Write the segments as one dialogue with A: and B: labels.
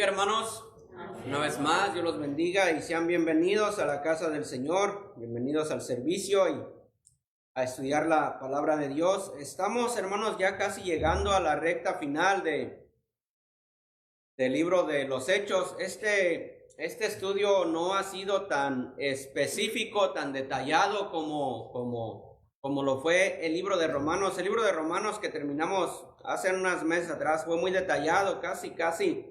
A: Hermanos, una vez más, Dios los bendiga y sean bienvenidos a la casa del Señor, bienvenidos al servicio y a estudiar la palabra de Dios. Estamos, hermanos, ya casi llegando a la recta final del libro de los Hechos. Este estudio no ha sido tan específico, tan detallado como lo fue el libro de Romanos. El libro de Romanos que terminamos hace unos meses atrás fue muy detallado, casi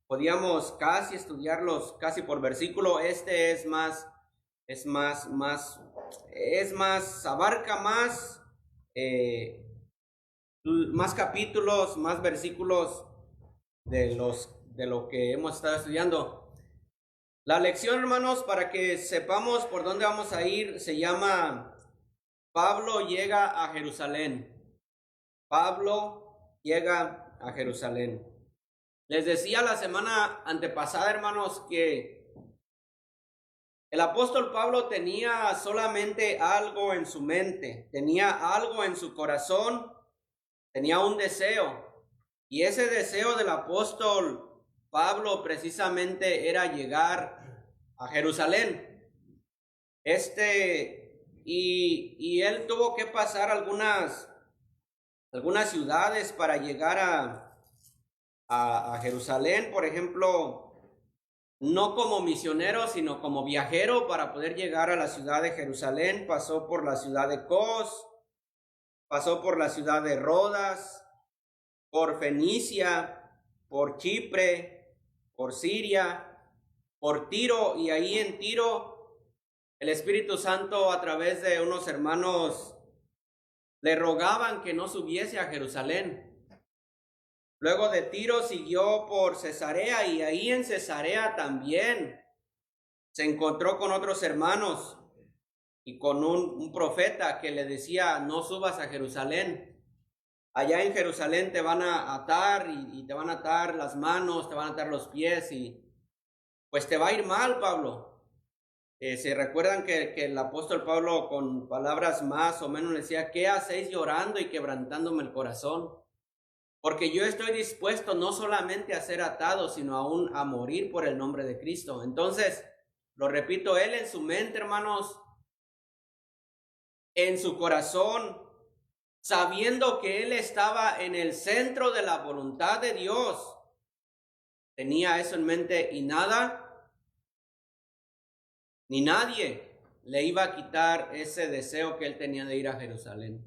A: podíamos casi estudiarlos casi por versículo. Este abarca más capítulos, más versículos de lo que hemos estado estudiando. La lección, hermanos, para que sepamos por dónde vamos a ir, se llama Pablo llega a Jerusalén. Pablo llega a Jerusalén. Les decía la semana antepasada, hermanos, que el apóstol Pablo tenía solamente algo en su mente, tenía algo en su corazón, tenía un deseo. Y ese deseo del apóstol Pablo precisamente era llegar a Jerusalén. Y él tuvo que pasar algunas ciudades para llegar a Jerusalén, por ejemplo, no como misionero, sino como viajero para poder llegar a la ciudad de Jerusalén. Pasó por la ciudad de Cos, pasó por la ciudad de Rodas, por Fenicia, por Chipre, por Siria, por Tiro, y ahí en Tiro el Espíritu Santo a través de unos hermanos le rogaban que no subiese a Jerusalén. Luego de Tiro siguió por Cesarea y ahí en Cesarea también se encontró con otros hermanos y con un profeta que le decía: no subas a Jerusalén. Allá en Jerusalén te van a atar y te van a atar las manos, te van a atar los pies y pues te va a ir mal, Pablo. Se recuerdan que el apóstol Pablo con palabras más o menos le decía: ¿qué hacéis llorando y quebrantándome el corazón? Porque yo estoy dispuesto no solamente a ser atado, sino aún a morir por el nombre de Cristo. Entonces, lo repito, él en su mente, hermanos, en su corazón, sabiendo que él estaba en el centro de la voluntad de Dios, tenía eso en mente y nada, ni nadie le iba a quitar ese deseo que él tenía de ir a Jerusalén.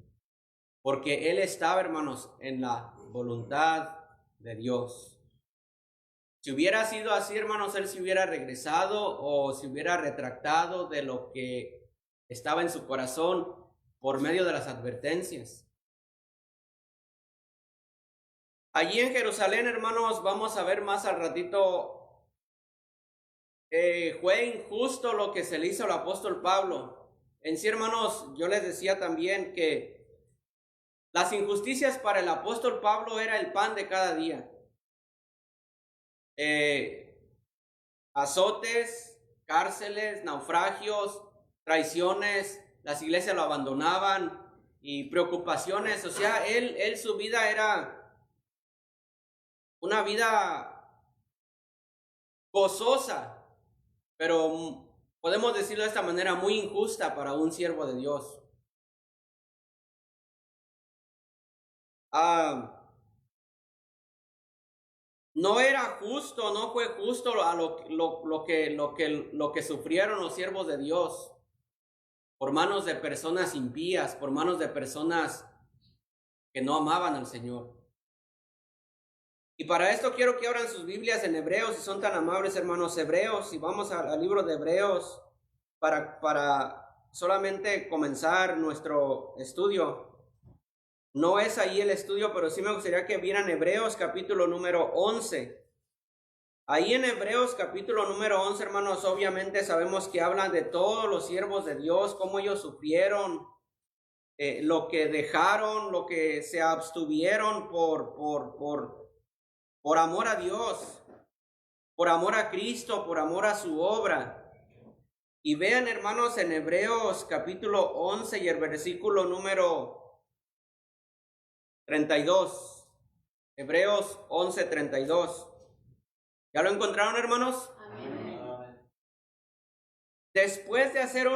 A: Porque él estaba, hermanos, en la voluntad de Dios. Si hubiera sido así, hermanos, él se hubiera regresado o se hubiera retractado de lo que estaba en su corazón por medio de las advertencias. Allí en Jerusalén, hermanos, vamos a ver más al ratito, fue injusto lo que se le hizo al apóstol Pablo. En sí, hermanos, yo les decía también que las injusticias para el apóstol Pablo era el pan de cada día. Azotes, cárceles, naufragios, traiciones, las iglesias lo abandonaban y preocupaciones. O sea, él su vida era una vida gozosa, pero podemos decirlo de esta manera, muy injusta para un siervo de Dios. No era justo, no fue justo a lo que sufrieron los siervos de Dios por manos de personas impías, por manos de personas que no amaban al Señor. Y para esto quiero que abran sus Biblias en Hebreos, si son tan amables, hermanos. Hebreos, y vamos al libro de Hebreos para solamente comenzar nuestro estudio. No es ahí el estudio, pero sí me gustaría que vieran Hebreos capítulo número 11. Ahí en Hebreos capítulo número 11, hermanos, obviamente sabemos que hablan de todos los siervos de Dios, cómo ellos sufrieron, lo que dejaron, lo que se abstuvieron por amor a Dios, por amor a Cristo, por amor a su obra. Y vean, hermanos, en Hebreos capítulo 11 y el versículo número 32. Hebreos 11:32. ¿Ya lo encontraron, hermanos?
B: Amén.
A: Después de hacer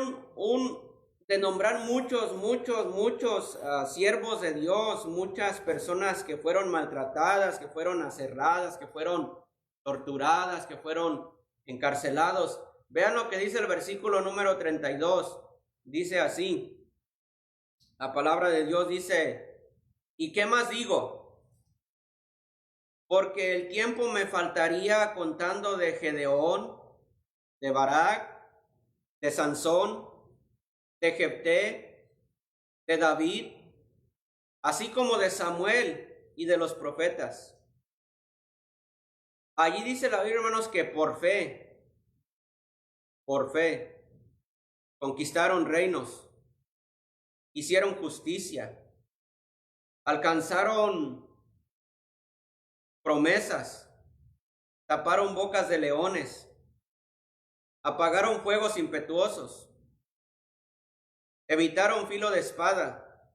A: de nombrar muchos siervos de Dios, muchas personas que fueron maltratadas, que fueron aserradas, que fueron torturadas, que fueron encarcelados. Vean lo que dice el versículo número 32. Dice así, la palabra de Dios dice, ¿y qué más digo? Porque el tiempo me faltaría contando de Gedeón, de Barak, de Sansón, de Jefté, de David, así como de Samuel y de los profetas. Allí dice la Biblia, hermanos, que por fe, conquistaron reinos, hicieron justicia, alcanzaron promesas, taparon bocas de leones, apagaron fuegos impetuosos, evitaron filo de espada.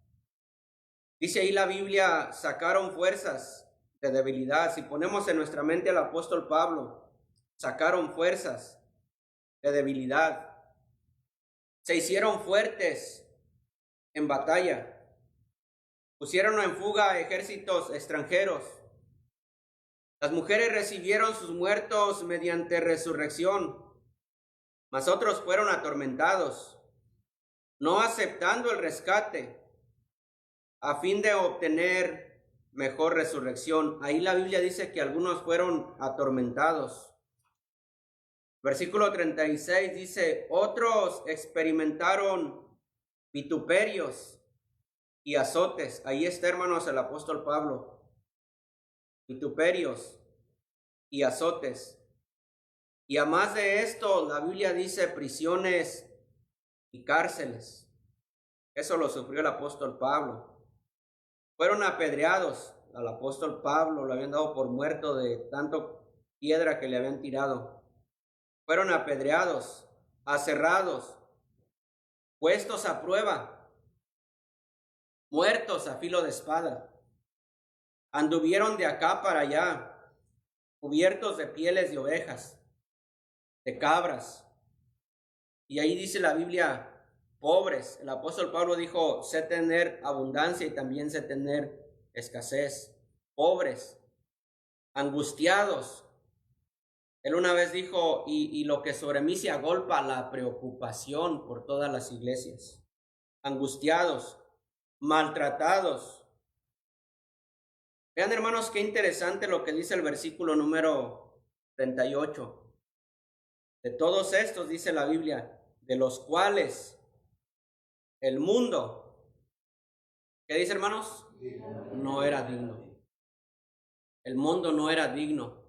A: Dice ahí la Biblia, sacaron fuerzas de debilidad. Si ponemos en nuestra mente al apóstol Pablo, sacaron fuerzas de debilidad. Se hicieron fuertes en batalla. Pusieron en fuga ejércitos extranjeros. Las mujeres recibieron sus muertos mediante resurrección, mas otros fueron atormentados, no aceptando el rescate, a fin de obtener mejor resurrección. Ahí la Biblia dice que algunos fueron atormentados. Versículo 36 dice, otros experimentaron vituperios y azotes. Ahí está, hermanos, el apóstol Pablo. Vituperios y azotes. Y además de esto, la Biblia dice prisiones y cárceles. Eso lo sufrió el apóstol Pablo. Fueron apedreados. Al apóstol Pablo lo habían dado por muerto de tanto piedra que le habían tirado. Fueron apedreados, aserrados, puestos a prueba, muertos a filo de espada. Anduvieron de acá para allá, cubiertos de pieles de ovejas, de cabras. Y ahí dice la Biblia, pobres. El apóstol Pablo dijo, sé tener abundancia y también sé tener escasez. Pobres, angustiados. Él una vez dijo, y lo que sobre mí se agolpa, la preocupación por todas las iglesias. Angustiados, maltratados. Vean, hermanos, qué interesante lo que dice el versículo número 38. De todos estos, dice la Biblia, de los cuales el mundo, ¿qué dice, hermanos? No era digno. El mundo no era digno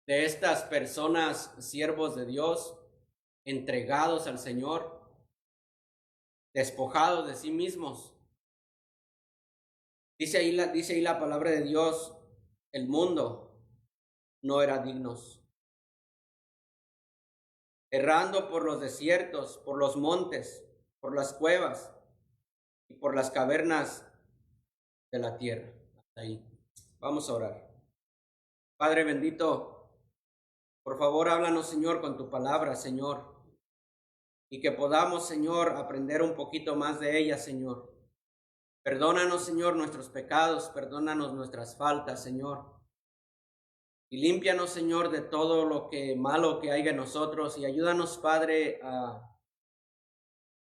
A: de estas personas, siervos de Dios, entregados al Señor, despojados de sí mismos. Dice ahí la palabra de Dios, el mundo no era dignos. Errando por los desiertos, por los montes, por las cuevas y por las cavernas de la tierra. Hasta ahí. Vamos a orar. Padre bendito, por favor, háblanos, Señor, con tu palabra, Señor, y que podamos, Señor, aprender un poquito más de ella, Señor. Perdónanos, Señor, nuestros pecados, perdónanos nuestras faltas, Señor, y límpianos, Señor, de todo lo que malo que haya en nosotros, y ayúdanos, Padre, a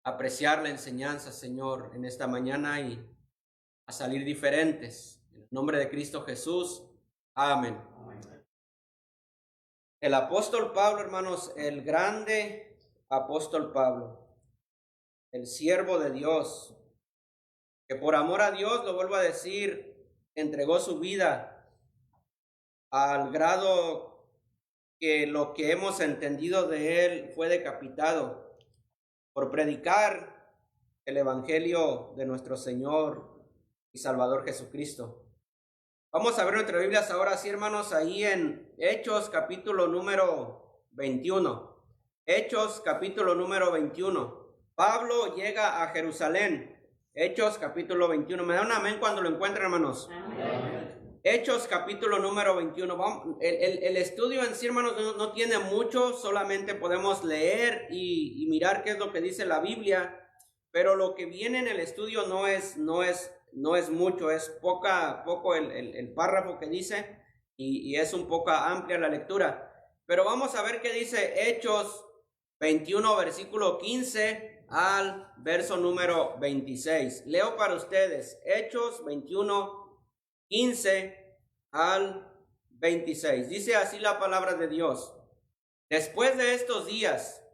A: apreciar la enseñanza, Señor, en esta mañana y a salir diferentes. En el nombre de Cristo Jesús. Amén. El apóstol Pablo, hermanos, el grande apóstol Pablo, el siervo de Dios, que por amor a Dios, lo vuelvo a decir, entregó su vida al grado que lo que hemos entendido de él fue decapitado por predicar el evangelio de nuestro Señor y Salvador Jesucristo. Vamos a ver nuestras Biblias ahora sí, hermanos, ahí en Hechos capítulo número 21. Hechos capítulo número 21. Pablo llega a Jerusalén. Hechos capítulo 21. ¿Me da un amén cuando lo encuentren, hermanos?
B: Amén.
A: Hechos capítulo número 21. El estudio en sí, hermanos, no tiene mucho, solamente podemos leer y mirar qué es lo que dice la Biblia, pero lo que viene en el estudio no es mucho, es poco el párrafo que dice y es un poco amplia la lectura. Pero vamos a ver qué dice Hechos 21, versículo 15 al verso número 26. Leo para ustedes, Hechos 21, 15 al 26. Dice así la palabra de Dios. Después de estos días,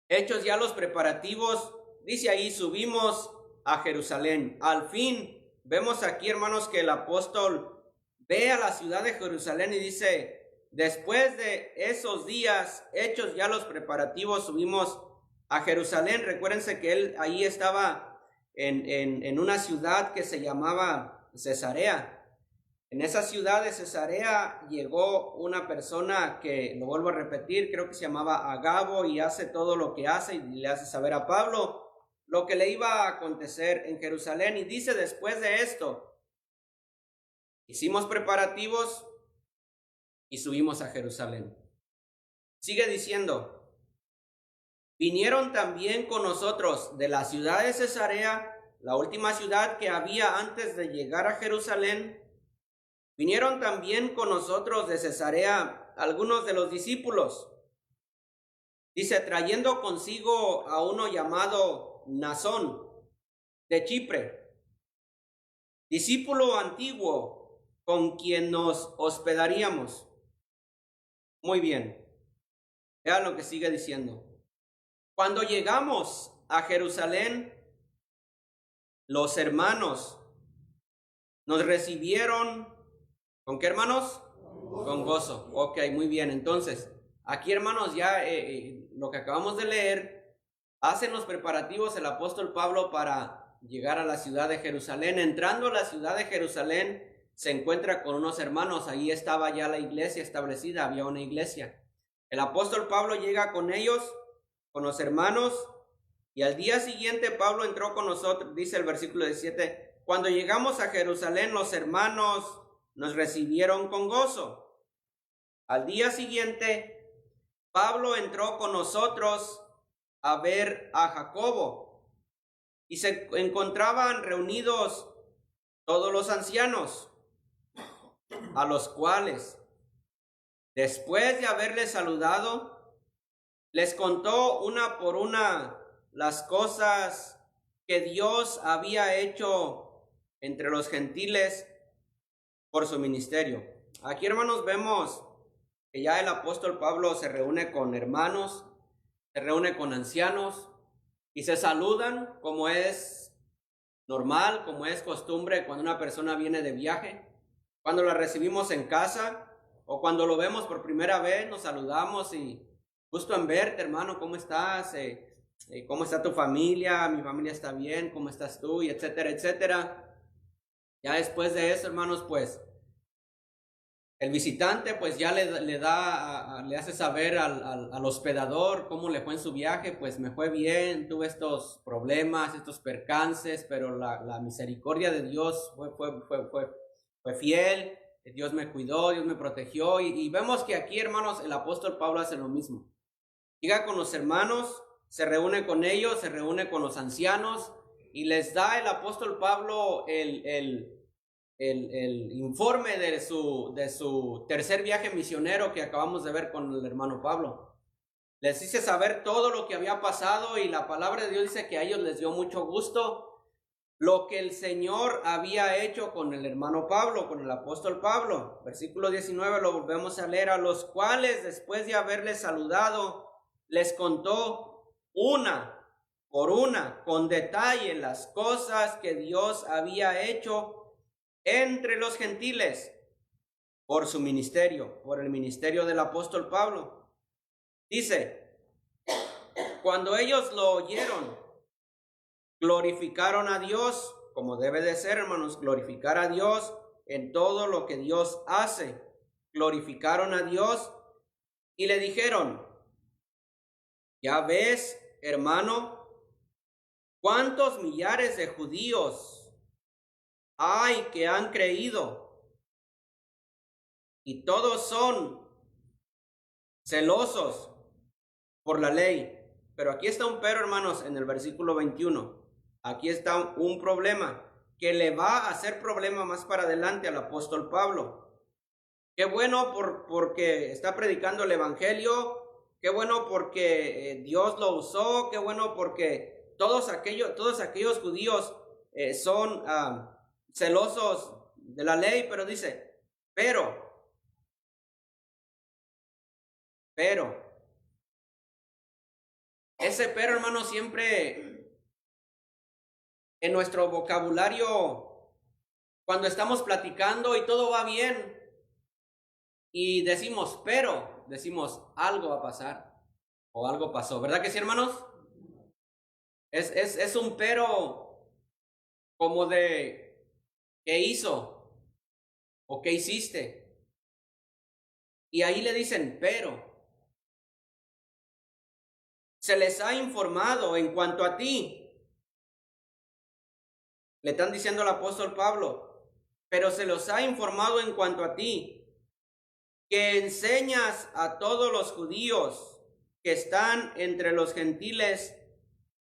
A: hechos ya los preparativos, dice ahí, subimos a Jerusalén. Al fin, vemos aquí, hermanos, que el apóstol ve a la ciudad de Jerusalén y dice, después de esos días, hechos ya los preparativos, subimos a Jerusalén. Recuérdense que él ahí estaba en una ciudad que se llamaba Cesarea. En esa ciudad de Cesarea llegó una persona que, lo vuelvo a repetir, creo que se llamaba Agabo, y hace todo lo que hace y le hace saber a Pablo lo que le iba a acontecer en Jerusalén. Y dice, después de esto, hicimos preparativos y subimos a Jerusalén. Sigue diciendo, vinieron también con nosotros de la ciudad de Cesarea, la última ciudad que había antes de llegar a Jerusalén. Vinieron también con nosotros de Cesarea algunos de los discípulos. Dice, trayendo consigo a uno llamado Nasón de Chipre, discípulo antiguo con quien nos hospedaríamos. Muy bien. Vean lo que sigue diciendo. Cuando llegamos a Jerusalén, los hermanos nos recibieron. ¿Con qué, hermanos? Con gozo. Ok, muy bien. Entonces, aquí, hermanos, ya lo que acabamos de leer, hacen los preparativos el apóstol Pablo para llegar a la ciudad de Jerusalén. Entrando a la ciudad de Jerusalén, se encuentra con unos hermanos. Ahí estaba ya la iglesia establecida, había una iglesia. El apóstol Pablo llega con ellos, con los hermanos, y al día siguiente Pablo entró con nosotros, dice el versículo 17, cuando llegamos a Jerusalén, los hermanos nos recibieron con gozo. Al día siguiente, Pablo entró con nosotros a ver a Jacobo y se encontraban reunidos todos los ancianos, a los cuales, después de haberles saludado, les contó una por una las cosas que Dios había hecho entre los gentiles por su ministerio. Aquí, hermanos, vemos que ya el apóstol Pablo se reúne con hermanos, se reúne con ancianos y se saludan como es normal, como es costumbre cuando una persona viene de viaje. Cuando la recibimos en casa o cuando lo vemos por primera vez, nos saludamos y gusto en verte, hermano, ¿cómo estás? ¿Cómo está tu familia? Mi familia está bien, ¿cómo estás tú? Y etcétera, etcétera. Ya después de eso, hermanos, pues el visitante pues ya le hace saber al hospedador cómo le fue en su viaje. Pues me fue bien, tuve estos problemas, estos percances, pero la misericordia de Dios fue fiel. Dios me cuidó, Dios me protegió, y vemos que aquí, hermanos, el apóstol Pablo hace lo mismo. Llega con los hermanos, se reúne con ellos, se reúne con los ancianos y les da el apóstol Pablo el informe de su tercer viaje misionero que acabamos de ver con el hermano Pablo. Les hice saber todo lo que había pasado y la palabra de Dios dice que a ellos les dio mucho gusto lo que el Señor había hecho con el hermano Pablo, con el apóstol Pablo. Versículo 19 lo volvemos a leer, a los cuales después de haberles saludado, les contó una por una, con detalle, las cosas que Dios había hecho entre los gentiles por su ministerio, por el ministerio del apóstol Pablo. Dice, cuando ellos lo oyeron, glorificaron a Dios, como debe de ser, hermanos, glorificar a Dios en todo lo que Dios hace. Glorificaron a Dios y le dijeron, ya ves, hermano, cuántos millares de judíos hay que han creído y todos son celosos por la ley. Pero aquí está un pero, hermanos, en el versículo 21. Aquí está un problema que le va a hacer problema más para adelante al apóstol Pablo. Qué bueno porque está predicando el evangelio. Qué bueno porque Dios lo usó. Qué bueno porque todos aquellos judíos son celosos de la ley. Pero dice, pero, ese pero, hermano, siempre en nuestro vocabulario, cuando estamos platicando y todo va bien, y decimos, pero, decimos, algo va a pasar, o algo pasó, ¿verdad que sí, hermanos? Es un pero como de, ¿qué hizo? ¿O qué hiciste? Y ahí le dicen, pero. Se les ha informado en cuanto a ti. Le están diciendo al apóstol Pablo, pero se los ha informado en cuanto a ti, que enseñas a todos los judíos que están entre los gentiles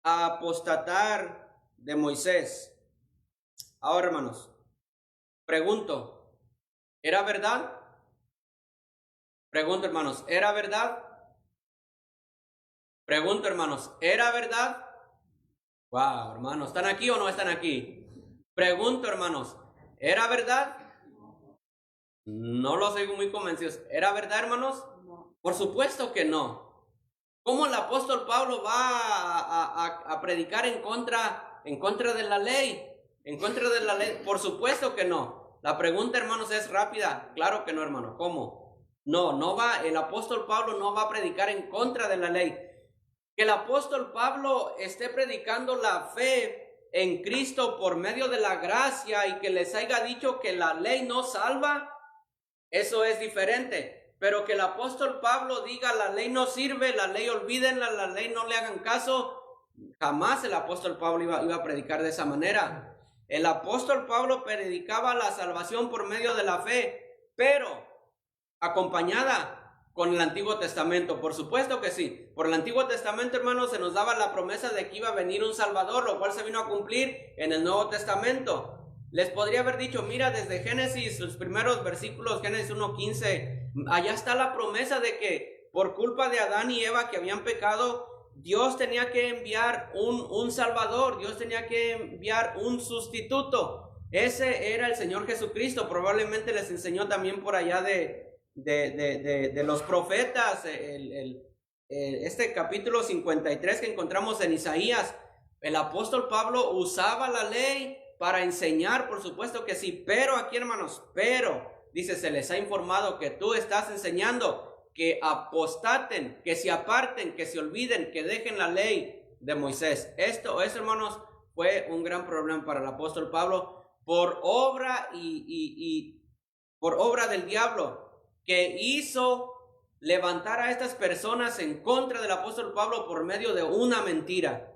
A: a apostatar de Moisés. Ahora, hermanos, pregunto, ¿era verdad? Pregunto, hermanos, ¿era verdad? Pregunto, hermanos, ¿era verdad? Wow, hermanos, ¿están aquí o no están aquí? Pregunto, hermanos, ¿era verdad? No los oigo muy convencidos. ¿Era verdad, hermanos? Por supuesto que no. ¿Cómo el apóstol Pablo va a predicar en contra de la ley? En contra de la ley. Por supuesto que no. La pregunta, hermanos, es rápida. Claro que no, hermano. ¿Cómo? No va. El apóstol Pablo no va a predicar en contra de la ley. Que el apóstol Pablo esté predicando la fe en Cristo por medio de la gracia y que les haya dicho que la ley no salva, eso es diferente. Pero que el apóstol Pablo diga la ley no sirve, la ley olvídenla, la ley no le hagan caso, jamás el apóstol Pablo iba a predicar de esa manera. El apóstol Pablo predicaba la salvación por medio de la fe, pero acompañada con el Antiguo Testamento. Por supuesto que sí. Por el Antiguo Testamento, hermanos, se nos daba la promesa de que iba a venir un Salvador, lo cual se vino a cumplir en el Nuevo Testamento. Les podría haber dicho, mira, desde Génesis, los primeros versículos, Génesis 1:15, allá está la promesa de que por culpa de Adán y Eva que habían pecado, Dios tenía que enviar un Salvador, Dios tenía que enviar un sustituto. Ese era el Señor Jesucristo. Probablemente les enseñó también por allá de los profetas, este capítulo 53 que encontramos en Isaías. El apóstol Pablo usaba la ley para enseñar, por supuesto que sí, pero aquí, hermanos, pero dice, se les ha informado que tú estás enseñando que apostaten, que se aparten, que se olviden, que dejen la ley de Moisés. Eso, hermanos, fue un gran problema para el apóstol Pablo por obra por obra del diablo, que hizo levantar a estas personas en contra del apóstol Pablo por medio de una mentira,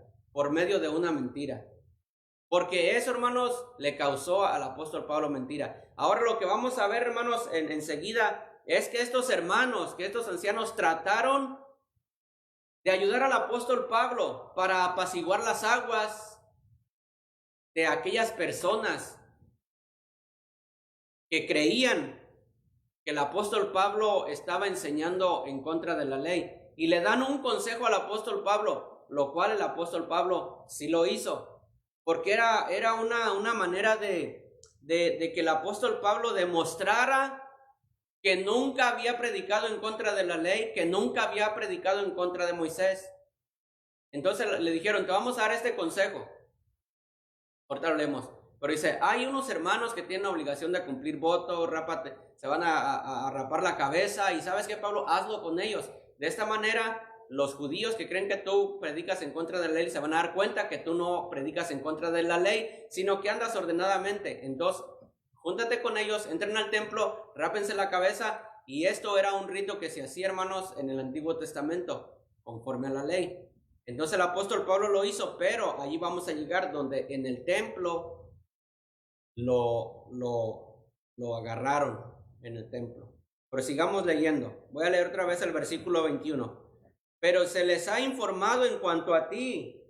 A: porque eso, hermanos, le causó al apóstol Pablo mentira. Ahora lo que vamos a ver, hermanos, enseguida, es que estos hermanos, que estos ancianos trataron de ayudar al apóstol Pablo para apaciguar las aguas de aquellas personas que creían que el apóstol Pablo estaba enseñando en contra de la ley, y le dan un consejo al apóstol Pablo, lo cual el apóstol Pablo sí lo hizo, porque era una manera de que el apóstol Pablo demostrara que nunca había predicado en contra de la ley, que nunca había predicado en contra de Moisés. Entonces le dijeron, te vamos a dar este consejo. Ahorita lo leemos. Pero dice, hay unos hermanos que tienen la obligación de cumplir voto, se van a rapar la cabeza, y ¿sabes qué, Pablo? Hazlo con ellos. De esta manera, los judíos que creen que tú predicas en contra de la ley se van a dar cuenta que tú no predicas en contra de la ley, sino que andas ordenadamente. Entonces, júntate con ellos, entren al templo, rápense la cabeza, y esto era un rito que se hacía, hermanos, en el Antiguo Testamento, conforme a la ley. Entonces el apóstol Pablo lo hizo, pero allí vamos a llegar donde en el templo lo agarraron en el templo. Pero sigamos leyendo. Voy a leer otra vez el versículo 21. Pero se les ha informado en cuanto a ti,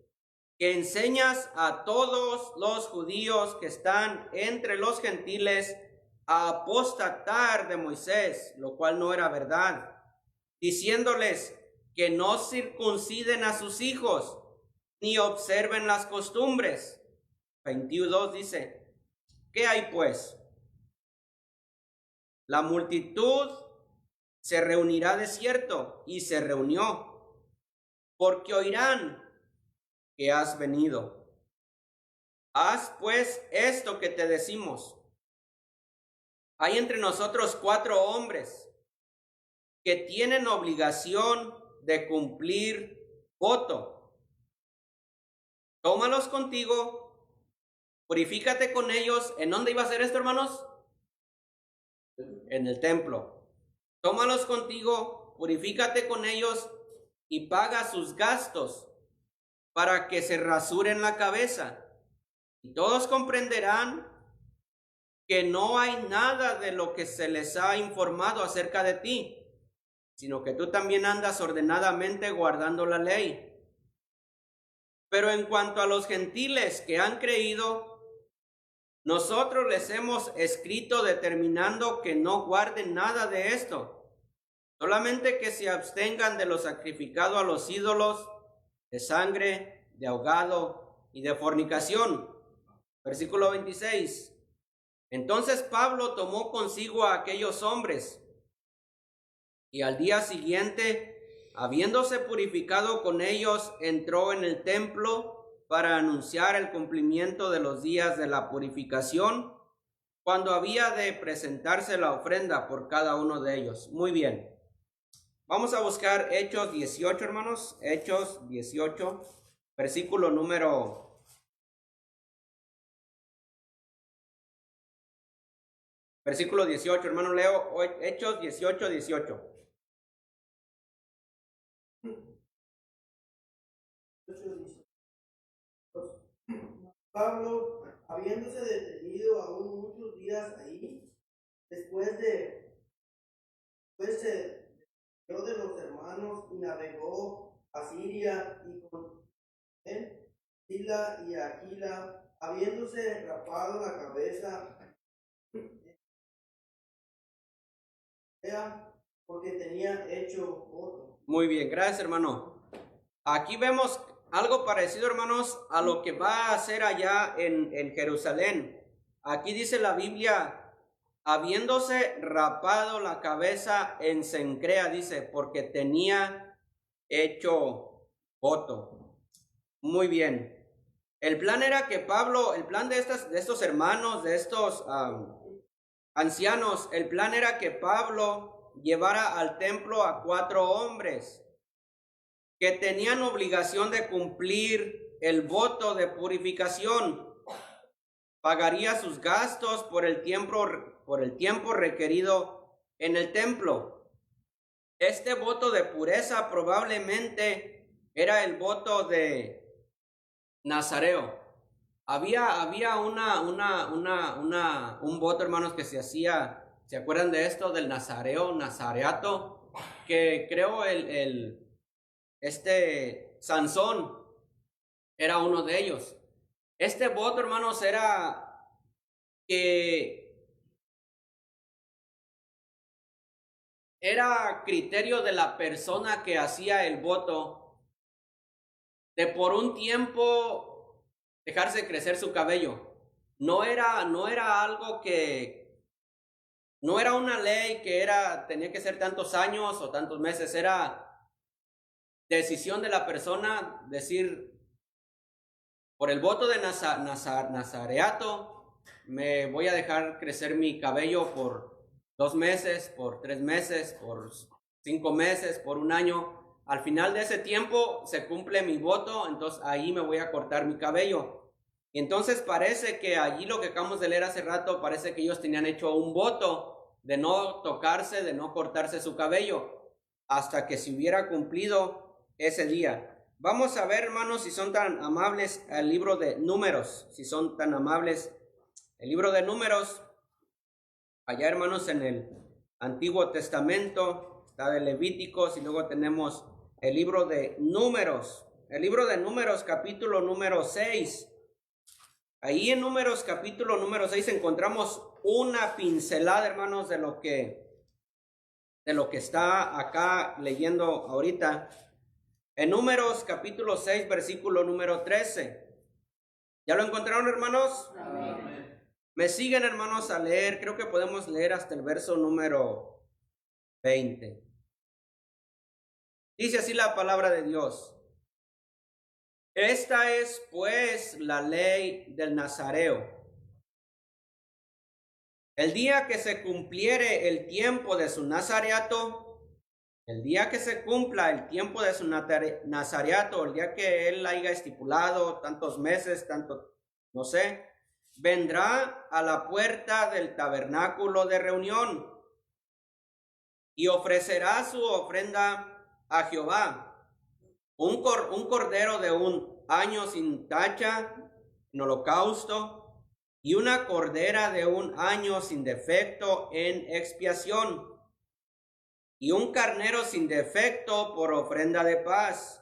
A: que enseñas a todos los judíos que están entre los gentiles a apostatar de Moisés, lo cual no era verdad, diciéndoles que no circunciden a sus hijos, ni observen las costumbres. 22 dice, ¿qué hay pues? La multitud se reunirá de cierto, y se reunió, porque oirán que has venido. Haz pues esto que te decimos. Hay entre nosotros 4 hombres que tienen obligación de cumplir voto. Tómalos contigo, purifícate con ellos. ¿En dónde iba a ser esto, hermanos? En el templo. Tómalos contigo, purifícate con ellos y paga sus gastos para que se rasuren la cabeza. Y todos comprenderán que no hay nada de lo que se les ha informado acerca de ti, sino que tú también andas ordenadamente guardando la ley. Pero en cuanto a los gentiles que han creído, nosotros les hemos escrito determinando que no guarden nada de esto, solamente que se abstengan de lo sacrificado a los ídolos, de sangre, de ahogado y de fornicación. Versículo 26. Entonces Pablo tomó consigo a aquellos hombres, y al día siguiente, habiéndose purificado con ellos, entró en el templo para anunciar el cumplimiento de los días de la purificación, cuando había de presentarse la ofrenda por cada uno de ellos. Muy bien. Vamos a buscar Hechos 18, hermanos. Hechos 18, versículo número 18, hermano, leo Hechos 18, 18.
B: Pablo, habiéndose detenido aún muchos días ahí, después se despidió de los hermanos y navegó a Siria, y con él Sila y Aquila, habiéndose rapado la cabeza, porque tenía hecho voto.
A: Muy bien, gracias, hermano. Aquí vemos algo parecido, hermanos, a lo que va a hacer allá en Jerusalén. Aquí dice la Biblia, habiéndose rapado la cabeza en Cencrea, dice, porque tenía hecho voto. Muy bien. El plan era que Pablo, el plan de estos hermanos, de estos ancianos, el plan era que Pablo llevara al templo a 4 hombres que tenían obligación de cumplir el voto de purificación. Pagaría sus gastos por el tiempo requerido en el templo. Este voto de pureza probablemente era el voto de Nazareo. Había un voto, hermanos, que se hacía, ¿se acuerdan de esto? Del nazareato, que creo Sansón era uno de ellos. Este voto, hermanos, era que era criterio de la persona que hacía el voto de por un tiempo dejarse crecer su cabello. No era algo que, no era una ley que tenía que ser tantos años o tantos meses, era decisión de la persona decir, por el voto de nazareato, me voy a dejar crecer mi cabello por 2 meses, por 3 meses, por 5 meses, por 1 año. Al final de ese tiempo se cumple mi voto, entonces ahí me voy a cortar mi cabello. Y entonces parece que allí lo que acabamos de leer hace rato, parece que ellos tenían hecho un voto de no tocarse, de no cortarse su cabello, hasta que se hubiera cumplido ese día. Vamos a ver, hermanos, si son tan amables el libro de Números, si son tan amables el libro de Números, allá, hermanos, en el Antiguo Testamento, está de Levíticos y luego tenemos el libro de Números. El libro de Números, capítulo número 6. Ahí en Números, capítulo número 6, encontramos una pincelada, hermanos, de lo que está acá leyendo ahorita. En Números, capítulo 6, versículo número 13. ¿Ya lo encontraron, hermanos?
B: Amén.
A: Me siguen, hermanos, a leer. Creo que podemos leer hasta el verso número 20. Dice así la palabra de Dios. Esta es, pues, la ley del Nazareo. El día que se cumpliere el tiempo de su nazareato, el día que se cumpla el tiempo de su nazareato, el día que él haya estipulado, tantos meses, tanto, no sé, vendrá a la puerta del tabernáculo de reunión y ofrecerá su ofrenda a Jehová. Un cordero de 1 año sin tacha en holocausto y una cordera de 1 año sin defecto en expiación y un carnero sin defecto por ofrenda de paz.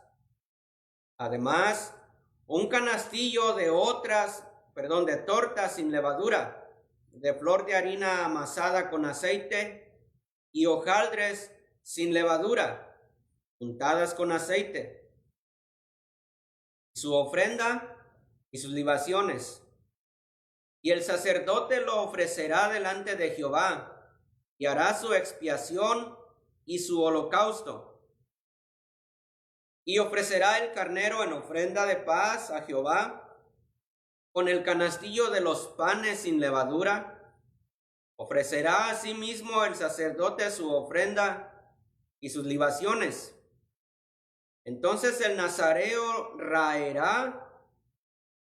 A: Además, un canastillo de tortas sin levadura, de flor de harina amasada con aceite y hojaldres sin levadura, untadas con aceite. Su ofrenda y sus libaciones. Y el sacerdote lo ofrecerá delante de Jehová y hará su expiación y su holocausto. Y ofrecerá el carnero en ofrenda de paz a Jehová con el canastillo de los panes sin levadura. Ofrecerá asimismo el sacerdote su ofrenda y sus libaciones. Entonces el nazareo raerá,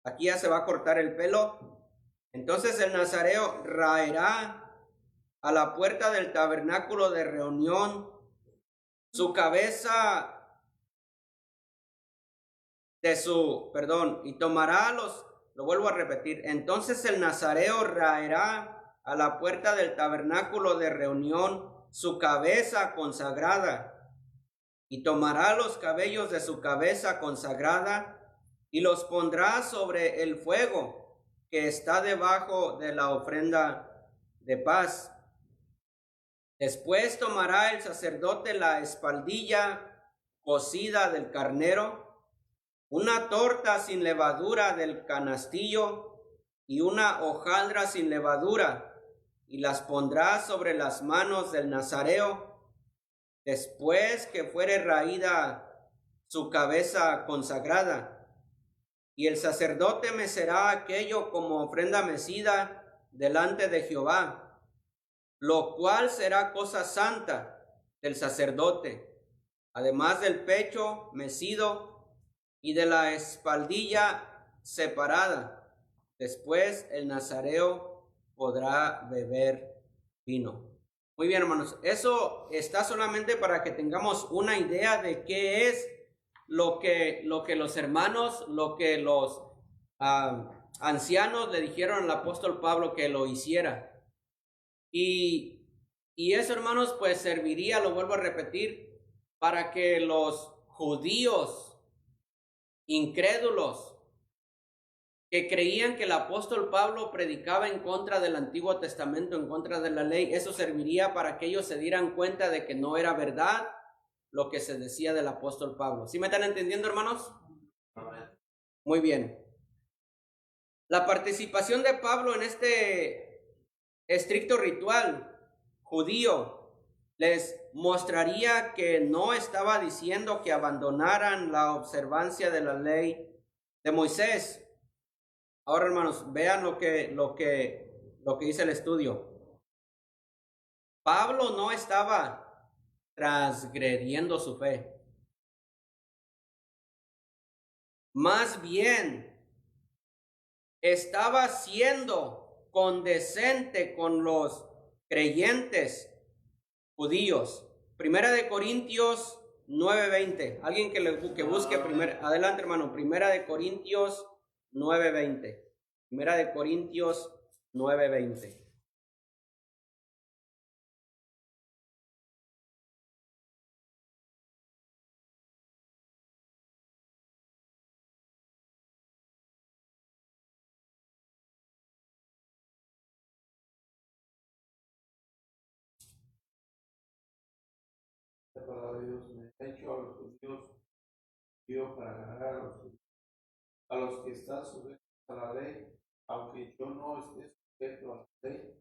A: aquí ya se va a cortar el pelo, entonces el nazareo raerá a la puerta del tabernáculo de reunión su cabeza y tomará lo vuelvo a repetir, entonces el nazareo raerá a la puerta del tabernáculo de reunión su cabeza consagrada, y tomará los cabellos de su cabeza consagrada y los pondrá sobre el fuego que está debajo de la ofrenda de paz. Después tomará el sacerdote la espaldilla cocida del carnero, una torta sin levadura del canastillo y una hojaldra sin levadura, y las pondrá sobre las manos del nazareo, después que fuere raída su cabeza consagrada, y el sacerdote mecerá aquello como ofrenda mecida delante de Jehová, lo cual será cosa santa del sacerdote, además del pecho mecido y de la espaldilla separada. Después el nazareo podrá beber vino. Muy bien, hermanos, eso está solamente para que tengamos una idea de qué es lo que los hermanos, lo que los ancianos le dijeron al apóstol Pablo que lo hiciera. Y eso, hermanos, pues serviría, lo vuelvo a repetir, para que los judíos incrédulos que creían que el apóstol Pablo predicaba en contra del Antiguo Testamento, en contra de la ley, eso serviría para que ellos se dieran cuenta de que no era verdad lo que se decía del apóstol Pablo. ¿Sí me están entendiendo, hermanos?
B: Amén.
A: Muy bien. La participación de Pablo en este estricto ritual judío les mostraría que no estaba diciendo que abandonaran la observancia de la ley de Moisés. Ahora, hermanos, vean lo que dice el estudio. Pablo no estaba transgrediendo su fe. Más bien, estaba siendo condescendente con los creyentes judíos. Primera de Corintios 9:20. Alguien que busque adelante, hermano. Primera de Corintios 9:20. Primera de Corintios 9:20.
C: palabra de Dios, me ha hecho a los judíos yo para ganar a los que están sujetos a la ley, aunque yo no esté sujeto a la ley,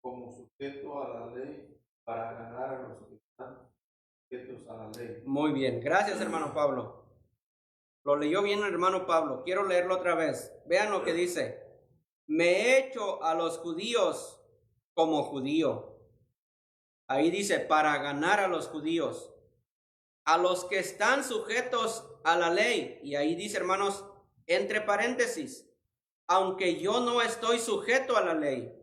C: como sujeto a la ley para ganar a los que están sujetos a la ley.
A: Muy bien, gracias hermano Pablo. Lo leyó bien el hermano Pablo. Quiero leerlo otra vez. Vean lo que dice. Me he hecho a los judíos como judío. Ahí dice, para ganar a los judíos. A los que están sujetos a la ley. Y ahí dice, hermanos, entre paréntesis, aunque yo no estoy sujeto a la ley,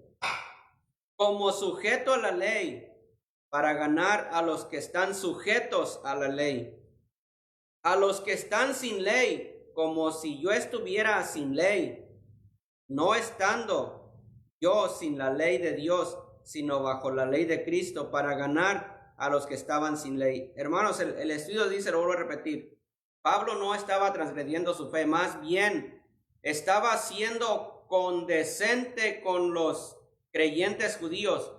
A: como sujeto a la ley, para ganar a los que están sujetos a la ley. A los que están sin ley, como si yo estuviera sin ley, no estando yo sin la ley de Dios, sino bajo la ley de Cristo, para ganar a los que estaban sin ley. Hermanos, el estudio dice, lo vuelvo a repetir, Pablo no estaba transgrediendo su fe, más bien estaba siendo condescendente con los creyentes judíos.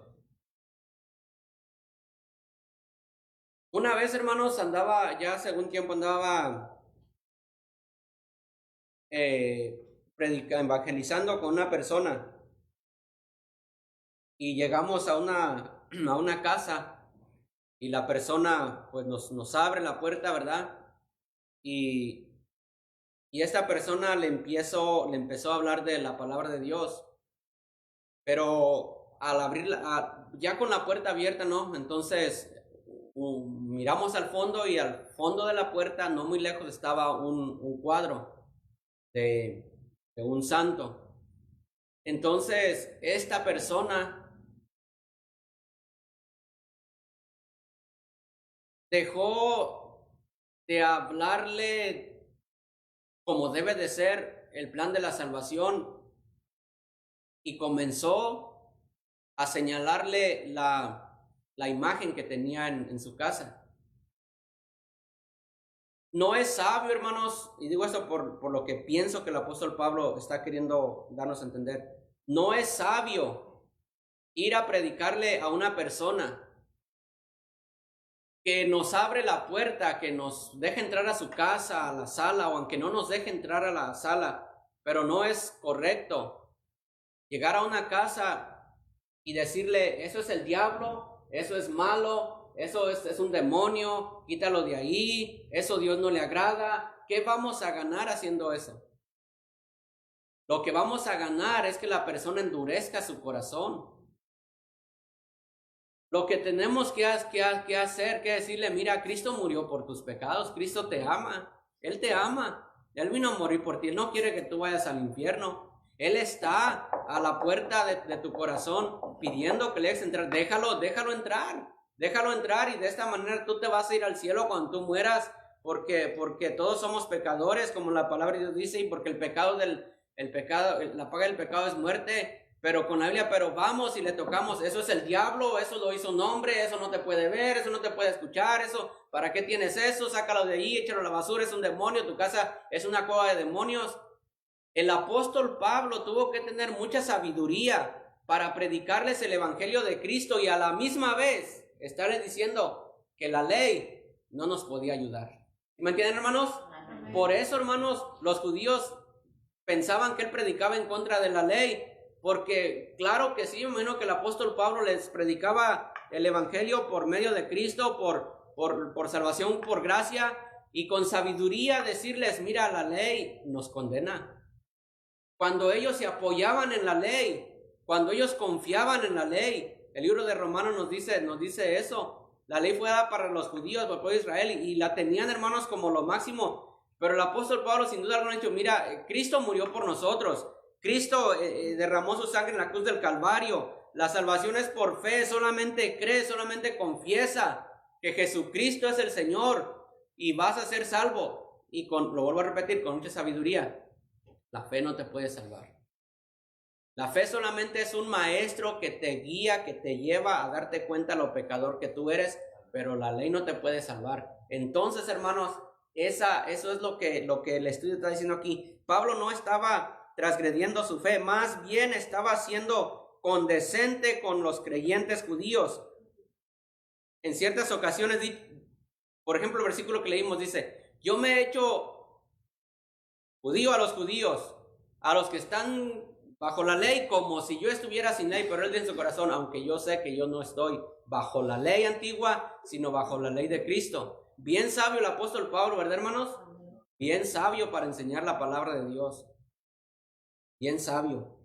A: Una vez, hermanos, andaba, ya hace algún tiempo andaba evangelizando con una persona y llegamos a una casa y la persona pues nos abre la puerta, ¿verdad? Y esta persona le empezó a hablar de la palabra de Dios, pero al abrirla, ya con la puerta abierta, ¿no? Entonces miramos al fondo y al fondo de la puerta, no muy lejos, estaba un cuadro de un santo. Entonces, esta persona dejó de hablarle como debe de ser el plan de la salvación y comenzó a señalarle la imagen que tenía en su casa. No es sabio, hermanos, y digo esto por lo que pienso que el apóstol Pablo está queriendo darnos a entender. No es sabio ir a predicarle a una persona que nos abre la puerta, que nos deje entrar a su casa, a la sala, o aunque no nos deje entrar a la sala, pero no es correcto llegar a una casa y decirle, eso es el diablo, eso es malo, eso es un demonio, quítalo de ahí, eso Dios no le agrada. ¿Qué vamos a ganar haciendo eso? Lo que vamos a ganar es que la persona endurezca su corazón. Lo que tenemos que hacer, que decirle, mira, Cristo murió por tus pecados, Cristo te ama, Él te ama, Él vino a morir por ti, Él no quiere que tú vayas al infierno. Él está a la puerta de tu corazón pidiendo que le dejes entrar. Déjalo entrar y de esta manera tú te vas a ir al cielo cuando tú mueras, porque todos somos pecadores, como la palabra de Dios dice, y porque la paga del pecado es muerte. Pero con la Biblia, pero vamos y le tocamos, eso es el diablo, eso lo hizo un hombre, eso no te puede ver, eso no te puede escuchar, eso, ¿para qué tienes eso? Sácalo de ahí, échalo a la basura, es un demonio, tu casa es una cueva de demonios. El apóstol Pablo tuvo que tener mucha sabiduría para predicarles el evangelio de Cristo y a la misma vez estarles diciendo que la ley no nos podía ayudar. ¿Me entienden, hermanos? Amén. Por eso, hermanos, los judíos pensaban que él predicaba en contra de la ley, porque claro que sí, me imagino que el apóstol Pablo les predicaba el evangelio por medio de Cristo, por salvación, por gracia, y con sabiduría decirles, mira, la ley nos condena. Cuando ellos se apoyaban en la ley, cuando ellos confiaban en la ley, el libro de Romanos nos dice eso. La ley fue dada para los judíos, para el pueblo de Israel, y la tenían, hermanos, como lo máximo. Pero el apóstol Pablo sin duda lo ha dicho, mira, Cristo murió por nosotros. Cristo derramó su sangre en la cruz del Calvario. La salvación es por fe, solamente cree, solamente confiesa que Jesucristo es el Señor y vas a ser salvo. Y lo vuelvo a repetir con mucha sabiduría, la fe no te puede salvar. La fe solamente es un maestro que te guía, que te lleva a darte cuenta lo pecador que tú eres, pero la ley no te puede salvar. Entonces, hermanos, eso es lo que el estudio está diciendo aquí. Pablo no estaba transgrediendo su fe, más bien estaba siendo condescendente con los creyentes judíos. En ciertas ocasiones Por ejemplo, el versículo que leímos dice, yo me he hecho judío a los judíos, a los que están bajo la ley, como si yo estuviera sin ley, pero él dice en su corazón, aunque yo sé que yo no estoy bajo la ley antigua, sino bajo la ley de Cristo. Bien sabio el apóstol Pablo, ¿verdad, hermanos? Bien sabio para enseñar la palabra de Dios. Bien sabio.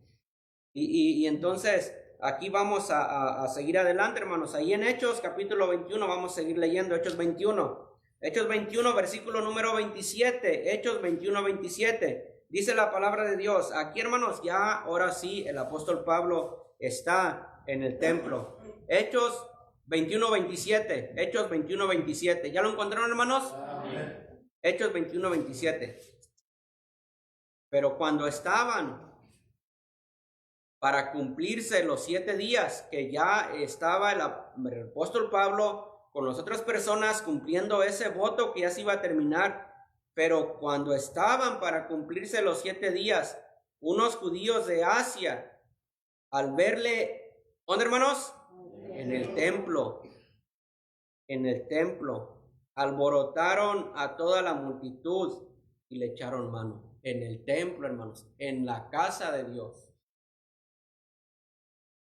A: Y entonces, aquí vamos a seguir adelante, hermanos. Ahí en Hechos, capítulo 21, vamos a seguir leyendo Hechos 21. Hechos 21, versículo número 27. Hechos 21, 27. Dice la palabra de Dios. Aquí, hermanos, ya ahora sí, el apóstol Pablo está en el templo. Hechos 21, 27. Hechos 21, 27. ¿Ya lo encontraron, hermanos?
C: Amén.
A: Hechos 21, 27. Pero cuando estaban para cumplirse los 7 días que ya estaba el apóstol Pablo con las otras personas cumpliendo ese voto que ya se iba a terminar, pero cuando estaban para cumplirse los 7 días, unos judíos de Asia, al verle, ¿dónde, hermanos? En el templo, alborotaron a toda la multitud y le echaron mano. En el templo, hermanos, en la casa de Dios.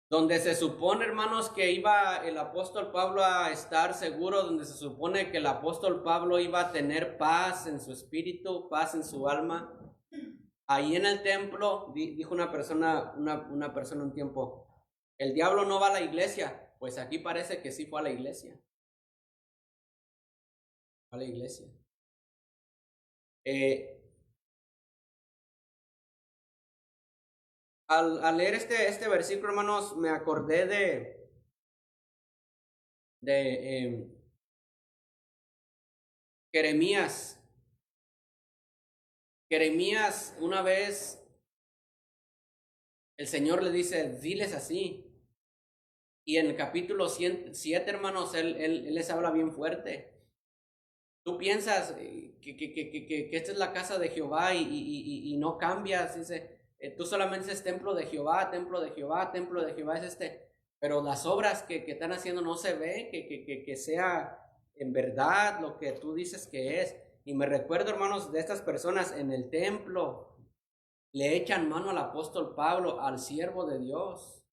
A: Donde se supone, hermanos, que iba el apóstol Pablo a estar seguro, donde se supone que el apóstol Pablo iba a tener paz en su espíritu, paz en su alma. Ahí en el templo, dijo una persona un tiempo, el diablo no va a la iglesia. Pues aquí parece que sí fue a la iglesia. Fue a la iglesia. Al leer este versículo, hermanos, me acordé de Jeremías. Jeremías, una vez, el Señor le dice, diles así. Y en el capítulo 7, hermanos, él les habla bien fuerte. Tú piensas que esta es la casa de Jehová y no cambias, dice. Tú solamente dices templo de Jehová, templo de Jehová, templo de Jehová es pero las obras que están haciendo no se ve que sea en verdad lo que tú dices que es. Y me recuerdo, hermanos, de estas personas en el templo, le echan mano al apóstol Pablo, al siervo de Dios.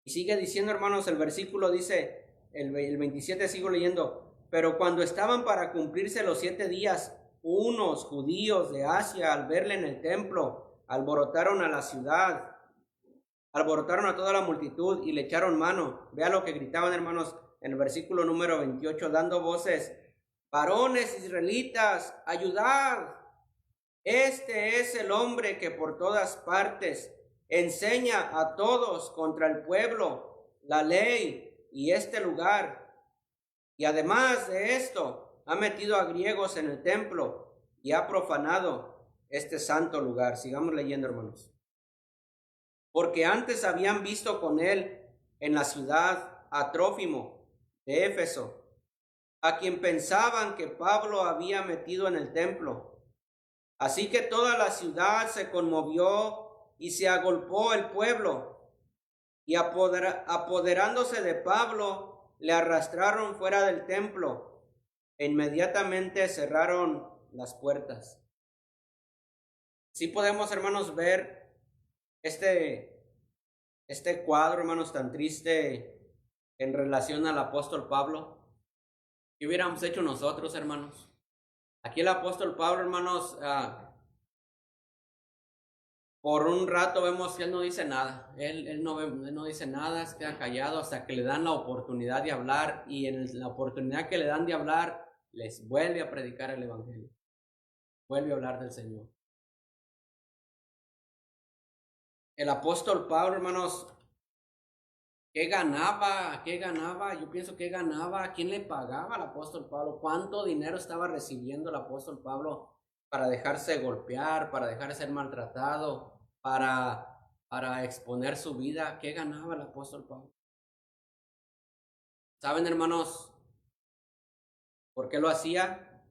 A: Y sigue diciendo, hermanos, el versículo dice, el 27 sigo leyendo, pero cuando estaban para cumplirse los 7 días, unos judíos de Asia al verle en el templo, alborotaron a la ciudad, alborotaron a toda la multitud y le echaron mano. Vea lo que gritaban, hermanos, en el versículo número 28, dando voces, varones israelitas, ayudad. Este es el hombre que por todas partes enseña a todos contra el pueblo, la ley y este lugar. Y además de esto, ha metido a griegos en el templo y ha profanado este santo lugar. Sigamos leyendo, hermanos. Porque antes habían visto con él en la ciudad a Trófimo de Éfeso, a quien pensaban que Pablo había metido en el templo. Así que toda la ciudad se conmovió y se agolpó el pueblo, y apoderándose de Pablo, le arrastraron fuera del templo, e inmediatamente cerraron las puertas. Sí podemos, hermanos, ver este cuadro, hermanos, tan triste en relación al apóstol Pablo. ¿Qué hubiéramos hecho nosotros, hermanos? Aquí el apóstol Pablo, hermanos, por un rato vemos que él no dice nada. Él no dice nada, se queda callado hasta que le dan la oportunidad de hablar, y en la oportunidad que le dan de hablar, les vuelve a predicar el evangelio. Vuelve a hablar del Señor. El apóstol Pablo, hermanos, ¿qué ganaba? Yo pienso que ganaba. ¿Quién le pagaba al apóstol Pablo? ¿Cuánto dinero estaba recibiendo el apóstol Pablo para dejarse golpear, para dejarse ser maltratado, para exponer su vida? ¿Qué ganaba el apóstol Pablo? ¿Saben, hermanos, por qué lo hacía?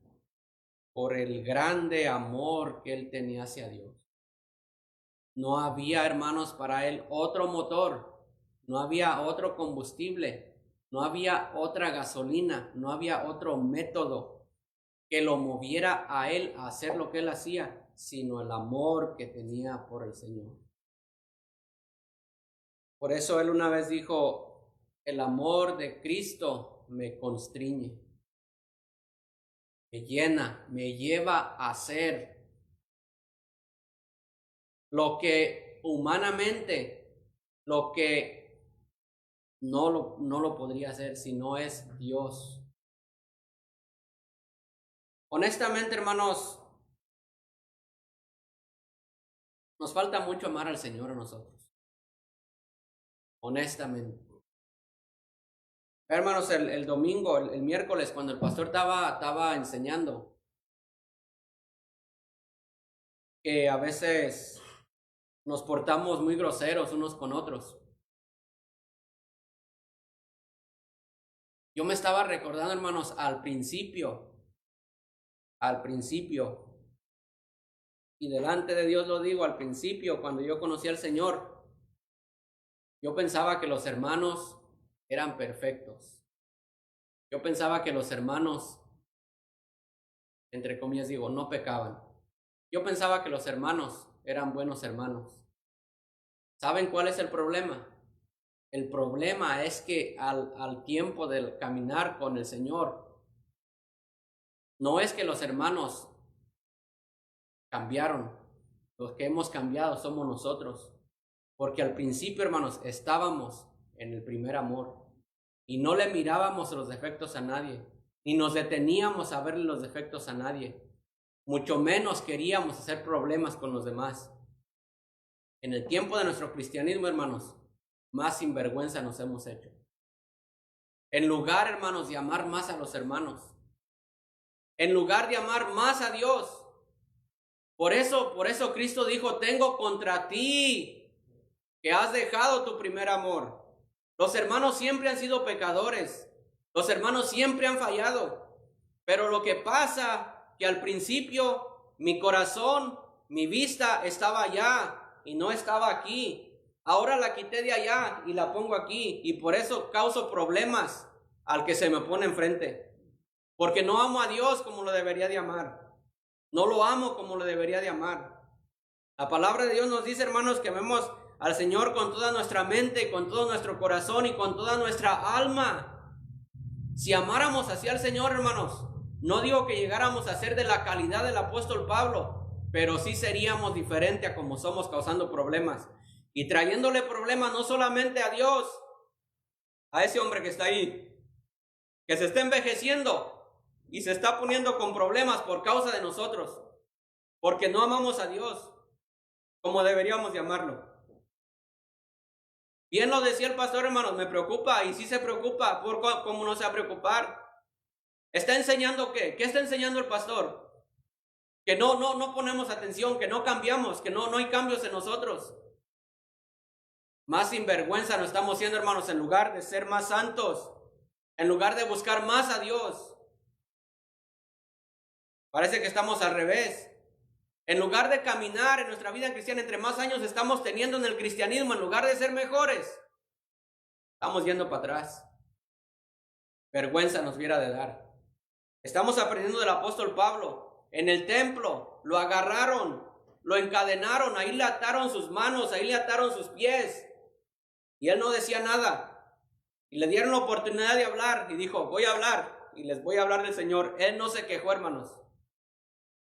A: Por el grande amor que él tenía hacia Dios. No había, hermanos, para él otro motor, no había otro combustible No había otra gasolina, no había otro método que lo moviera a él a hacer lo que él hacía, sino el amor que tenía por el Señor. Por eso él una vez dijo, el amor de Cristo me constriñe, me llena, me lleva a hacer lo que humanamente, lo que no lo podría hacer si no es Dios. Honestamente, hermanos, nos falta mucho amar al Señor a nosotros. Honestamente. Hermanos, el domingo, el miércoles, cuando el pastor estaba enseñando, que a veces nos portamos muy groseros unos con otros. Yo me estaba recordando, hermanos, al principio, y delante de Dios lo digo, al principio, cuando yo conocí al Señor, yo pensaba que los hermanos eran perfectos. Yo pensaba que los hermanos, entre comillas digo, no pecaban. Yo pensaba que los hermanos eran buenos hermanos. ¿Saben cuál es el problema? El problema es que al tiempo del caminar con el Señor, no es que los hermanos cambiaron. Los que hemos cambiado somos nosotros. Porque al principio, hermanos, estábamos en el primer amor y no le mirábamos los defectos a nadie, ni nos deteníamos a verle los defectos a nadie. Mucho menos queríamos hacer problemas con los demás. En el tiempo de nuestro cristianismo, hermanos, más sinvergüenza nos hemos hecho. En lugar, hermanos, de amar más a los hermanos, en lugar de amar más a Dios. Por eso Cristo dijo, tengo contra ti que has dejado tu primer amor. Los hermanos siempre han sido pecadores. Los hermanos siempre han fallado. Pero lo que pasa que al principio mi corazón, mi vista estaba allá y no estaba aquí. Ahora la quité de allá y la pongo aquí. Y por eso causo problemas al que se me pone enfrente. Porque no amo a Dios como lo debería de amar. No lo amo como lo debería de amar. La palabra de Dios nos dice, hermanos, que amemos al Señor con toda nuestra mente, con todo nuestro corazón y con toda nuestra alma. Si amáramos así al Señor, hermanos, no digo que llegáramos a ser de la calidad del apóstol Pablo, pero sí seríamos diferentes a como somos, causando problemas y trayéndole problemas no solamente a Dios, a ese hombre que está ahí, que se está envejeciendo y se está poniendo con problemas por causa de nosotros, porque no amamos a Dios como deberíamos de amarlo. Bien lo decía el pastor, hermanos, me preocupa, y sí se preocupa, ¿por cómo no se va a preocupar? ¿Está enseñando qué? ¿Qué está enseñando el pastor? Que no ponemos atención, que no cambiamos, que no hay cambios en nosotros. Más sinvergüenza nos estamos haciendo, hermanos, en lugar de ser más santos, en lugar de buscar más a Dios. Parece que estamos al revés. En lugar de caminar en nuestra vida cristiana, entre más años estamos teniendo en el cristianismo, en lugar de ser mejores, estamos yendo para atrás. Vergüenza nos hubiera de dar. Estamos aprendiendo del apóstol Pablo. En el templo lo agarraron, lo encadenaron, ahí le ataron sus manos, ahí le ataron sus pies. Y él no decía nada. Y le dieron la oportunidad de hablar y dijo, voy a hablar y les voy a hablar del Señor. Él no se quejó, hermanos.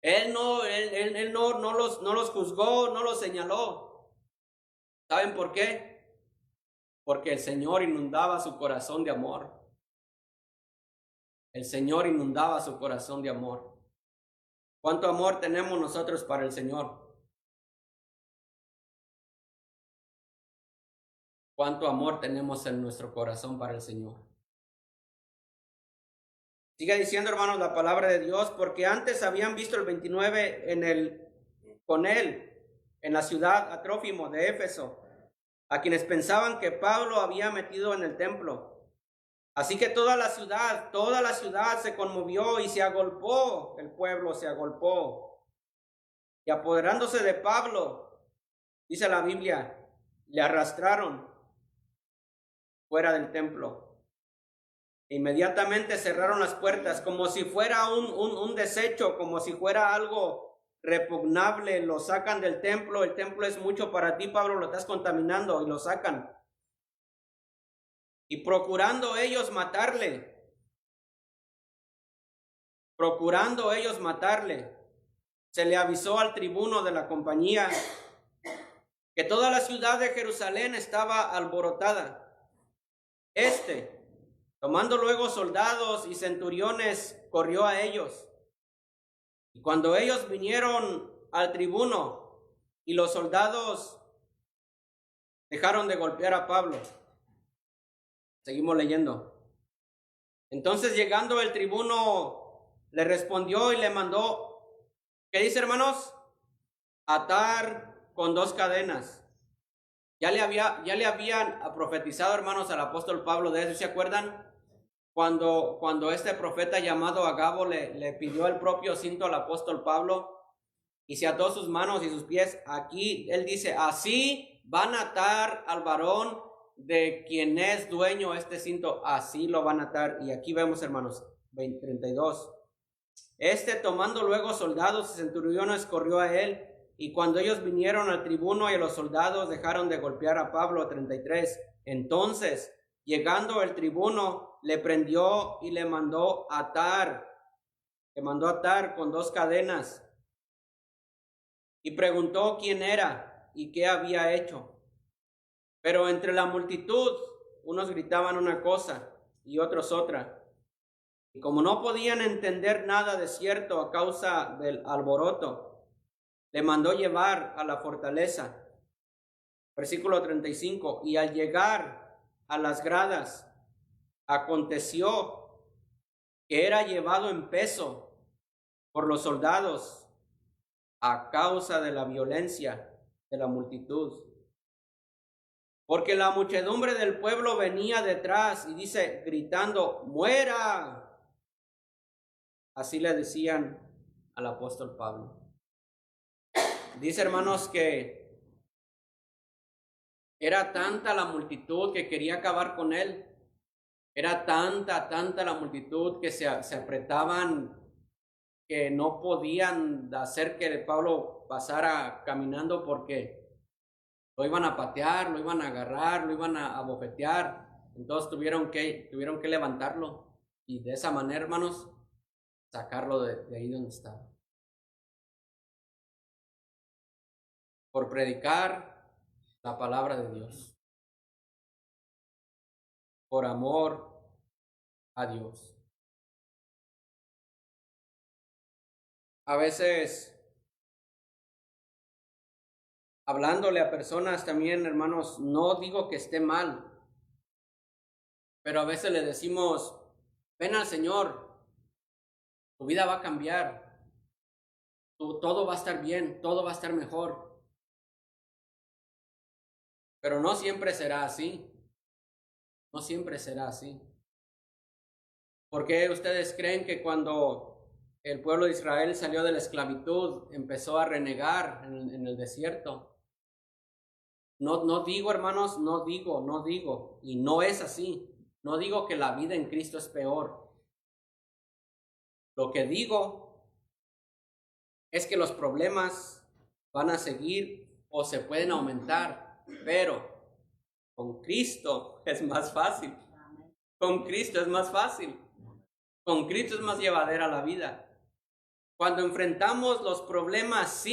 A: Él no los juzgó, no los señaló. ¿Saben por qué? Porque el Señor inundaba su corazón de amor. El Señor inundaba su corazón de amor. ¿Cuánto amor tenemos nosotros para el Señor? ¿Cuánto amor tenemos en nuestro corazón para el Señor? Sigue diciendo, hermanos, la palabra de Dios, porque antes habían visto el 29 con él en la ciudad a Trófimo de Éfeso, a quienes pensaban que Pablo había metido en el templo. Así que toda la ciudad se conmovió y se agolpó, el pueblo se agolpó. Y apoderándose de Pablo, dice la Biblia, le arrastraron fuera del templo Inmediatamente cerraron las puertas, como si fuera un desecho, como si fuera algo repugnable. Lo sacan del templo. El templo es mucho para ti, Pablo, lo estás contaminando, y lo sacan. Y procurando ellos matarle, se le avisó al tribuno de la compañía que toda la ciudad de Jerusalén estaba alborotada. Tomando luego soldados y centuriones, corrió a ellos. Y cuando ellos vinieron al tribuno y los soldados dejaron de golpear a Pablo. Seguimos leyendo. Entonces, llegando el tribuno, le respondió y le mandó, ¿qué dice, hermanos? Atar con 2 cadenas. Ya le habían profetizado, hermanos, al apóstol Pablo de eso, ¿se acuerdan? Cuando este profeta llamado Agabo le pidió el propio cinto al apóstol Pablo y se ató sus manos y sus pies. Aquí él dice, así van a atar al varón de quien es dueño este cinto, así lo van a atar. Y aquí vemos, hermanos, 32. Tomando luego soldados y centuriones, corrió a él, y cuando ellos vinieron al tribuno y a los soldados, dejaron de golpear a Pablo. 33. Entonces, llegando el tribuno, le prendió y le mandó atar con 2 cadenas. Y preguntó quién era y qué había hecho. Pero entre la multitud, unos gritaban una cosa y otros otra. Y como no podían entender nada de cierto a causa del alboroto, le mandó llevar a la fortaleza. Versículo 35. Y al llegar a las gradas, aconteció que era llevado en peso por los soldados a causa de la violencia de la multitud. Porque la muchedumbre del pueblo venía detrás y dice, gritando, ¡muera! Así le decían al apóstol Pablo. Dice, hermanos, que era tanta la multitud que quería acabar con él. Era tanta la multitud que se apretaban, que no podían hacer que Pablo pasara caminando porque lo iban a patear, lo iban a agarrar, lo iban a abofetear. Entonces tuvieron que levantarlo y de esa manera, hermanos, sacarlo de ahí donde estaba. Por predicar la palabra de Dios. Por amor a Dios. A veces, hablándole a personas también, hermanos, no digo que esté mal, pero a veces le decimos, ven al Señor, tu vida va a cambiar, todo va a estar bien, todo va a estar mejor. Pero no siempre será así. No siempre será así. ¿Por qué ustedes creen que cuando el pueblo de Israel salió de la esclavitud empezó a renegar en el desierto? No digo, hermanos, no digo, y no es así. No digo que la vida en Cristo es peor. Lo que digo es que los problemas van a seguir o se pueden aumentar, pero con Cristo es más fácil. Con Cristo es más fácil. Con Cristo es más llevadera la vida. Cuando enfrentamos los problemas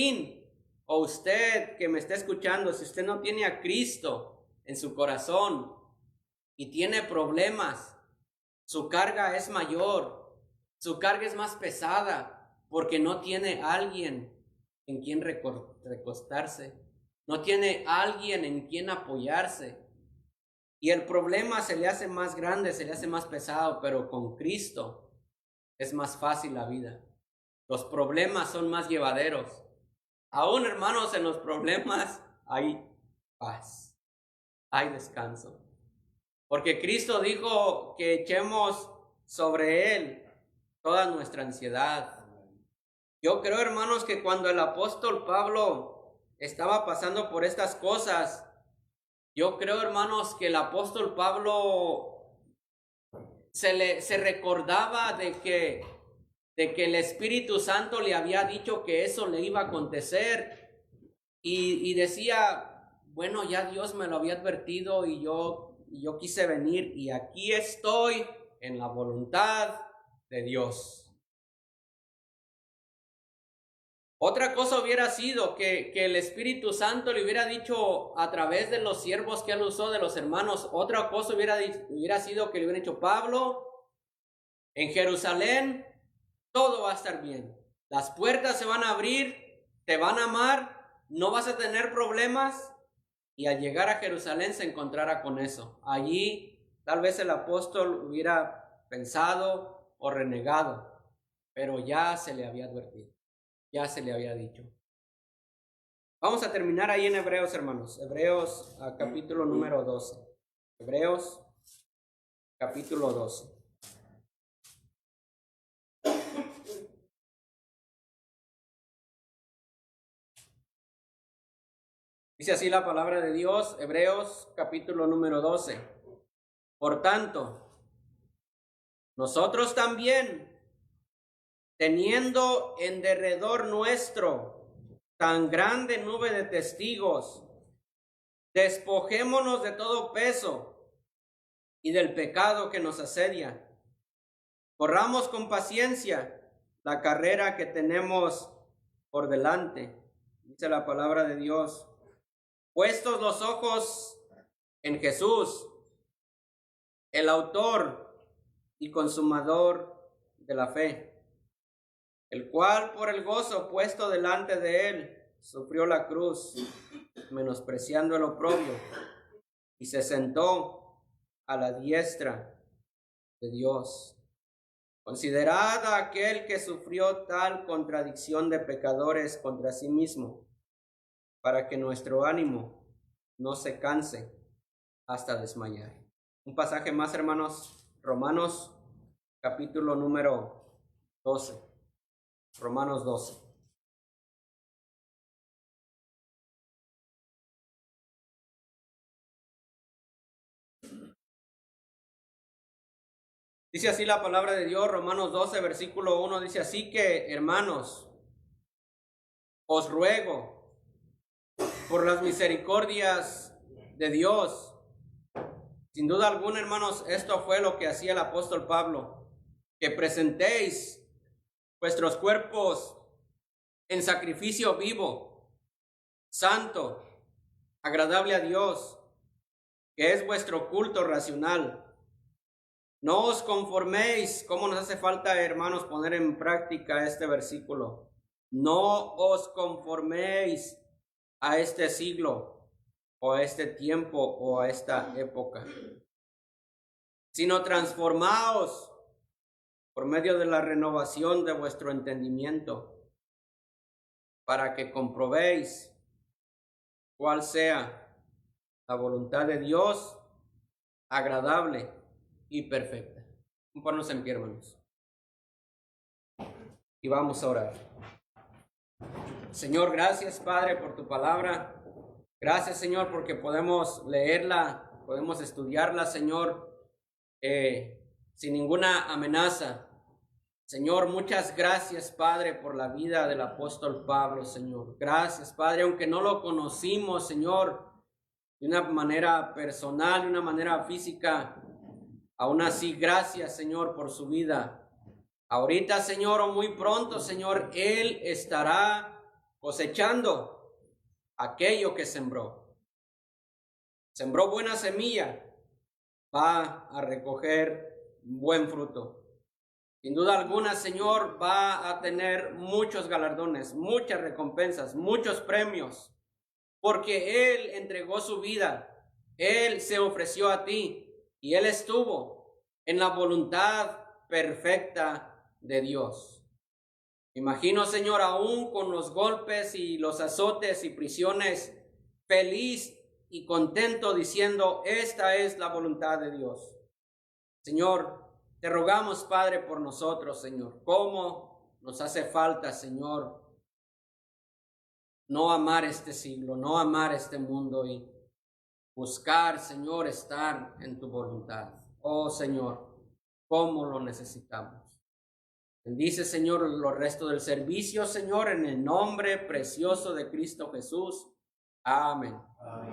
A: o usted que me está escuchando, si usted no tiene a Cristo en su corazón y tiene problemas, su carga es mayor, su carga es más pesada, porque no tiene alguien en quien recostarse, no tiene alguien en quien apoyarse. Y el problema se le hace más grande, se le hace más pesado, pero con Cristo es más fácil la vida. Los problemas son más llevaderos. Aún, hermanos, en los problemas hay paz, hay descanso. Porque Cristo dijo que echemos sobre Él toda nuestra ansiedad. Yo creo, hermanos, que cuando el apóstol Pablo estaba pasando por estas cosas, yo creo, hermanos, que el apóstol Pablo se recordaba de que el Espíritu Santo le había dicho que eso le iba a acontecer, y decía, bueno, ya Dios me lo había advertido y yo quise venir, y aquí estoy en la voluntad de Dios. Otra cosa hubiera sido que el Espíritu Santo le hubiera dicho a través de los siervos que él usó, de los hermanos. Otra cosa hubiera sido que le hubiera dicho, Pablo, en Jerusalén todo va a estar bien. Las puertas se van a abrir, te van a amar, no vas a tener problemas. Y al llegar a Jerusalén se encontrara con eso. Allí tal vez el apóstol hubiera pensado o renegado, pero ya se le había advertido. Ya se le había dicho. Vamos a terminar ahí en Hebreos, hermanos. Hebreos, capítulo número 12. Hebreos, capítulo 12. Dice así la palabra de Dios, Hebreos, capítulo número 12. Por tanto, nosotros también, teniendo en derredor nuestro tan grande nube de testigos, despojémonos de todo peso y del pecado que nos asedia. Corramos con paciencia la carrera que tenemos por delante. Dice la palabra de Dios. Puestos los ojos en Jesús, el autor y consumador de la fe, el cual por el gozo puesto delante de él sufrió la cruz, menospreciando el oprobio, y se sentó a la diestra de Dios. Considerad a aquel que sufrió tal contradicción de pecadores contra sí mismo, para que nuestro ánimo no se canse hasta desmayar. Un pasaje más, hermanos, Romanos, capítulo número 12. Romanos 12. Dice así la palabra de Dios, Romanos 12, versículo 1, dice así que, hermanos, os ruego por las misericordias de Dios. Sin duda alguna, hermanos, esto fue lo que hacía el apóstol Pablo, que presentéis vuestros cuerpos en sacrificio vivo, santo, agradable a Dios, que es vuestro culto racional. No os conforméis, como nos hace falta, hermanos, poner en práctica este versículo. No os conforméis a este siglo, o a este tiempo, o a esta época, sino transformaos por medio de la renovación de vuestro entendimiento, para que comprobéis cuál sea la voluntad de Dios, agradable y perfecta. Ponnos en pie, hermanos, y vamos a orar. Señor, gracias, Padre, por tu palabra. Gracias, Señor, porque podemos leerla, podemos estudiarla, Señor, sin ninguna amenaza. Señor, muchas gracias, Padre, por la vida del apóstol Pablo, Señor. Gracias, Padre, aunque no lo conocimos, Señor, de una manera personal, de una manera física, aún así, gracias, Señor, por su vida. Ahorita, Señor, o muy pronto, Señor, Él estará cosechando aquello que sembró. Sembró buena semilla, va a recoger buen fruto. Sin duda alguna, Señor, va a tener muchos galardones, muchas recompensas, muchos premios, porque Él entregó su vida, Él se ofreció a ti y Él estuvo en la voluntad perfecta de Dios. Imagino, Señor, aún con los golpes y los azotes y prisiones, feliz y contento diciendo, esta es la voluntad de Dios. Señor, te rogamos, Padre, por nosotros, Señor. ¿Cómo nos hace falta, Señor, no amar este siglo, no amar este mundo y buscar, Señor, estar en tu voluntad? Oh, Señor, cómo lo necesitamos. Bendice, Señor, los restos del servicio, Señor, en el nombre precioso de Cristo Jesús. Amén.
C: Amén.